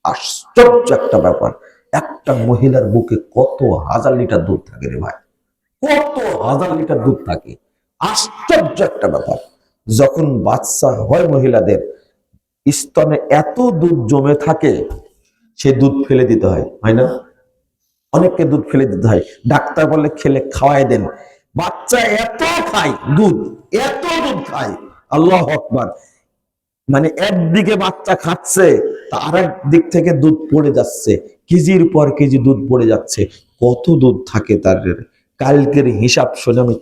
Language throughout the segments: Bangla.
আশ্চর্য একটা ব্যাপার, একটা মহিলার বুকে কত হাজার লিটার দুধ থাকে রে ভাই, কত হাজার লিটার দুধ থাকে। আশ্চর্য একটা ব্যাপার। যখন বাচ্চা হয় মহিলাদের স্তনে এত দুধ জমে থাকে, সে দুধ ফেলে দিতে হয়, হয় না? অনেককে দুধ ফেলে দিতে হয়, ডাক্তার বলে খেলে খাওয়াই দেন। বাচ্চা এত খায় দুধ, এত দুধ খায়, আল্লাহু আকবার। মানে একদিকে বাচ্চা খাচ্ছে, তার এক দিক থেকে দুধ পড়ে যাচ্ছে, কেজির পর কেজি দুধ পড়ে যাচ্ছে। কত দুধ থাকে তার, কালকের হিসাব শুনে আমি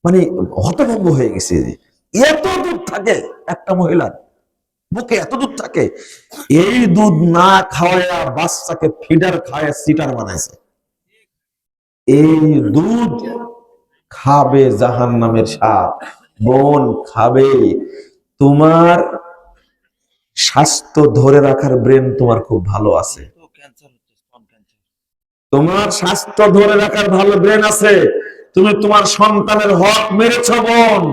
মানে হতভম্ব হয়ে গেছে। এত দুধ থাকে একটা মহিলার বুকে, এত দুধ থাকে। এই দুধ না খাওয়ায়া বাচ্চাকে ফিডার খাওয়া সিটার বানাইছে। এই দুধ খাবে জাহান্নামের সাপ। বোন খাবে। তোমার স্বাস্থ্য ধরে রাখার ব্রেন তোমার খুব ভালো আছে, তোমার স্বাস্থ্য ধরে রাখার ভালো ব্রেন আছে, তুমি তোমার সন্তানের হক মেরেছ বোন।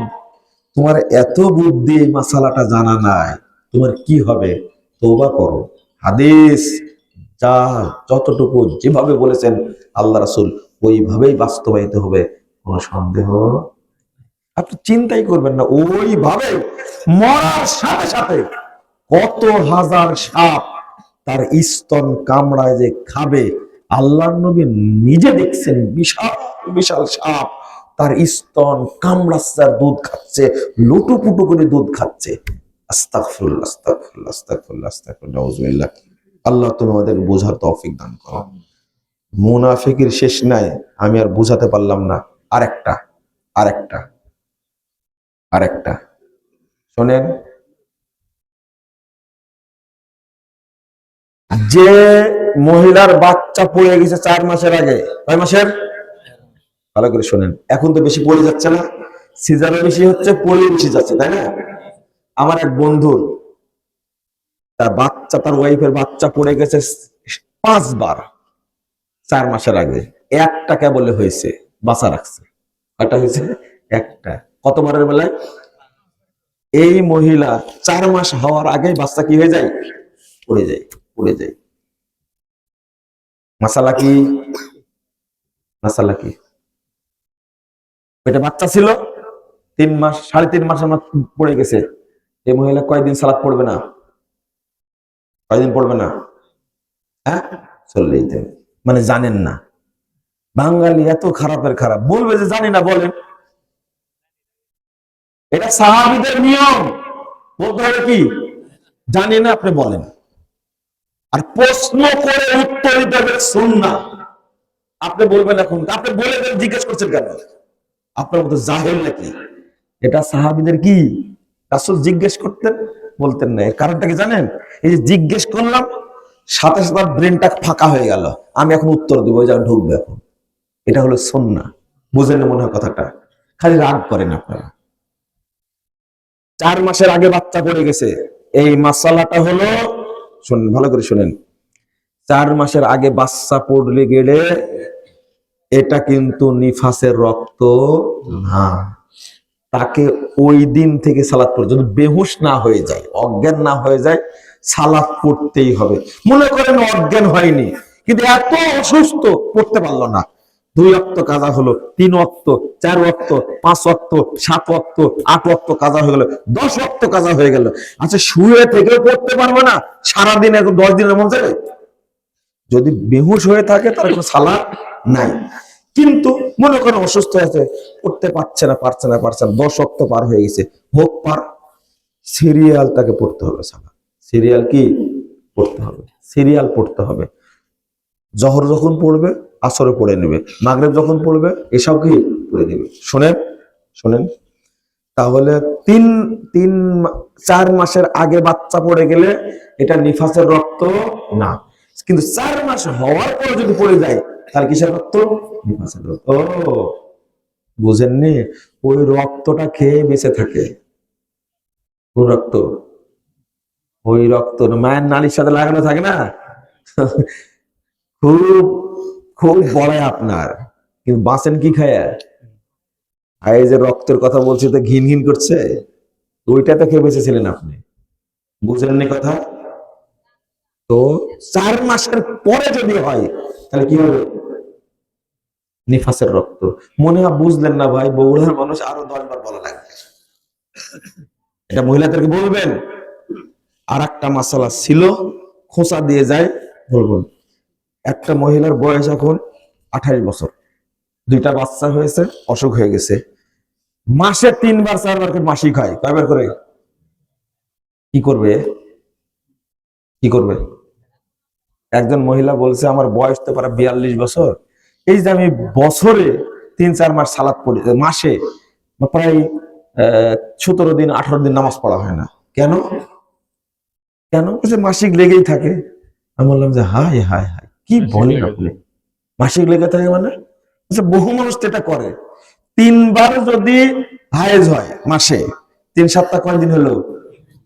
তোমার এত বুদ্ধি, এই মাসালাটা জানা নাই, তোমার কি হবে? তওবা করো। হাদিস যা যতটুকু যেভাবে বলেছেন আল্লাহ রাসূল, ওইভাবেই বাস্তবায়িত হবে, কোনো সন্দেহ। আপনি চিন্তাই করবেন না, ওইভাবে মরার সাথে সাথে কত হাজার সাপ তার স্তন কামড়ায় যে খাবে, আল্লাহর নবী নিজে দেখছেন বিশাল বিশাল সাপ তার স্তন কামড়াচ্ছে আর দুধ খাচ্ছে, লুটুপুটু করে দুধ খাচ্ছে। আস্তাগফিরুল্লাহ, আস্তাগফিরুল্লাহ, আস্তাগফিরুল্লাহ, আস্তাগফিরুল্লাহ, নাউযুবিল্লাহ। আল্লাহ তুমি আমাদের বোঝার তৌফিক দান করো। মুনাফিকের শেষ নাই, আমি আর বুঝাতে পারলাম না। আরেকটা আরেকটা আরেকটা শোনেন, যে মহিলার বাচ্চা পড়ে গেছে 4 মাসের আগে, কয় মাসের? ভালো করে শোনেন, এখন তো বেশি পড়ে যাচ্ছে না, সিজারও বেশি হচ্ছে, পড়ে বেশি যাচ্ছে, তাই না? আমার এক বন্ধুর তার বাচ্চা, তার ওয়াইফের বাচ্চা পড়ে গেছে 5 বার 4 মাসের আগে, একটা কেবলে হয়েছে, বাঁচা রাখছে। কয়টা হয়েছে? একটা। কতবারের বেলায়? এই মহিলা 4 মাস হওয়ার আগে বাচ্চা কি হয়ে যায়? পড়ে যায়, পড়ে যায়। মাসালা কি? মাসালা কি? এটা বাচ্চা ছিল 3 মাস, 3.5 মাস আমার পড়ে গেছে। এই মহিলা কয়দিন সালাত পড়বে না? কয়দিন পড়বে না? হ্যাঁ, 40 দিন। মানে জানেন না, বাঙালি এত খারাপের খারাপ, বলবে যে জানি না। বলেন, এটা সাহাবীদের নিয়ম, বলতে হবে কি জানি না, আপনি বলেন। আর প্রশ্ন করে উত্তর দিতে হবে সুন্নাহ। আপনি বলবেন এখন, আপনি বলে দেন, জিজ্ঞেস করছেন কেন? আপনার মতো জাহেল নাকি? এটা সাহাবীদের কি রাসূল জিজ্ঞেস করতেন, বলতেন না। এর কারণটা কি জানেন? এই যে জিজ্ঞেস করলাম, সাথে সাথে ব্রেনটা ফাঁকা হয়ে গেল, আমি এখন উত্তর দেবো, ওই জায়গায় ঢুকবে এখন। এটা হলো সুন্নাহ। বুঝেন না মনে হয় কথাটা? খালি রাগ করেন আপনারা। 4 মাসের আগে বাচ্চা পড়ে গেছে, এই মাসালাটা হলো, শুনুন ভালো করে শুনেন, 4 মাসের আগে বাচ্চা পড়লে গেলে এটা কিন্তু নিফাসের রক্ত না। তাকে ওই দিন থেকে সালাত পড়তে, যদি বেহুশ না হয়ে যায়, অজ্ঞান না হয়ে যায়, সালাত পড়তেই হবে। মনে করেন অজ্ঞান হয়নি, কিন্তু এত অসুস্থ, পড়তে পারলো না, 2 ওয়াক্ত কাজা হলো, 3 ওয়াক্ত, 4 ওয়াক্ত, 5 ওয়াক্ত, 7 ওয়াক্ত, 8 ওয়াক্ত কাজা হয়ে গেল, 10 ওয়াক্ত কাজা হয়ে গেল। আচ্ছা, শুয়ে থেকেও পড়তে পারবে না সারাদিন, এখন 10 দিনের মন যাবে? যদি বেহুশ হয়ে থাকে তার কোনো সালাত নাই। কিন্তু মনে করেন অসুস্থ আছে, পড়তে পারছে না, 10 ওয়াক্ত পার হয়ে গেছে, হোক পার, সিরিয়াল তাকে পড়তে হবে। সালাত সিরিয়াল কি পড়তে হবে, সিরিয়াল পড়তে হবে। জহর যখন পড়বে আসরে পড়ে নেবে, মাগরিব যখন পড়বে এসব কি পড়ে নেবে। শোনেন শোনেন, তাহলে 4 মাসের আগে বাচ্চা পড়ে গেলে এটা নিফাসের রক্ত না, কিন্তু 4 মাস হওয়ার পরে যদি পড়ে যায় তাহলে কিসের রক্ত? নিফাসের রক্ত। ও বুঝেননি? ওই রক্তটা খেয়ে বেঁচে থাকে। কোন রক্ত? ওই রক্ত মায়ের নালীর সাথে লাগানো থাকে না, খুব খুব বড় আপনার, কিন্তু বাঁচেন কি খায়? আর এই যে রক্তের কথা বলছি তো ঘিন ঘিন করছে, ওইটা তো খেয়ে বেঁচেছিলেন আপনি, বুঝেননি কথা? তো 4 মাসের পরে যদি হয় তাহলে কি হবে? নিফাসের রক্ত। মনে হয় বুঝলেন না ভাই, বগুড়ার মানুষ আরো 10 বার বলা লাগবে। এটা মহিলাদেরকে বলবেন। আর একটা মাসালা ছিল, খোঁচা দিয়ে যায় বলবেন। একটা মহিলার বয়স এখন 28 বছর, 2টা বাচ্চা হয়েছে, অসুখ হয়ে গেছে, মাসে 3 বার 4 বার করে মাসিক হয়, কয়বার করে? কি করবে? কি করবে? একজন মহিলা বলছে আমার বয়স তো প্রায় 42 বছর, এই যে আমি বছরে 3-4 মাস সালাত পড়ি, মাসে প্রায় 17 দিন 18 দিন নামাজ পড়া হয় না, কেন? কেন? বলছে মাসিক লেগেই থাকে। আমি বললাম যে হায় হায় হায়, কি বলেন আপনি, মাসিক লেগে থাকে মানে? বলছে বহু মানুষ তো এটা করে। 3 বার যদি হায়েজ হয় মাসে, 3 সপ্তাহ কয় দিন হলো?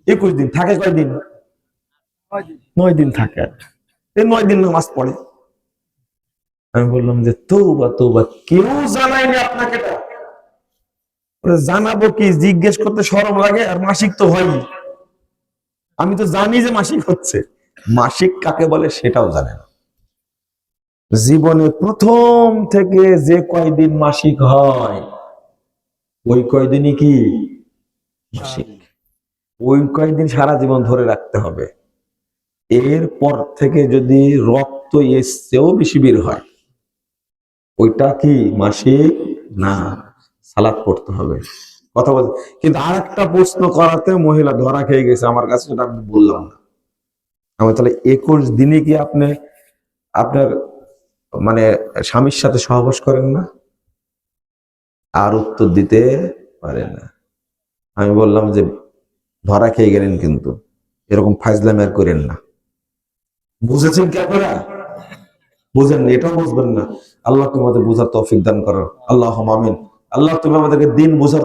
21 দিন থাকে, কয় দিন? 9 দিন থাকে। এই 9 দিন নামাজ পড়ে। আমি বললাম যে তৌবা তৌবা, কেউ জানায়নি আপনাকে এটা? বলে, জানাবো কি, জিজ্ঞেস করতে শরম লাগে, আর মাসিক তো হয়নি। আমি তো জানি যে মাসিক হচ্ছে, মাসিক কাকে বলে সেটাও জানে না। জীবনে প্রথম থেকে যে কয়দিন মাসিক হয় ওই কয়দিনই কি মাসিক, ওই কয়দিন সারা জীবন ধরে রাখতে হবে। এরপর থেকে যদি রক্ত এর চেয়েও বেশি বের হয়, ওইটা কি মাসিক না, সালাত পড়তে হবে। কথা বল। কিন্তু আর একটা প্রশ্ন করাতে মহিলা ধরা খেয়ে গেছে আমার কাছে, সেটা আমি বললাম না। আমি তাহলে 21 দিনে কি আপনি আপনার মানে স্বামীর সাথে সহবাস করেন না? আর উত্তর দিতে পারে না। আমি বললাম যে ধরা খেয়ে গেলেন, কিন্তু এরকম ফাইজলামি আর করেন না। বুঝেছেন কি আপনারা? বুঝেন না, এটাও বুঝবেন না। আল্লাহ তোমাদের বুঝার তৌফিক দান করো, আল্লাহুম্মা আমিন। আল্লাহ তুমি আমাদেরকে দিন বুঝার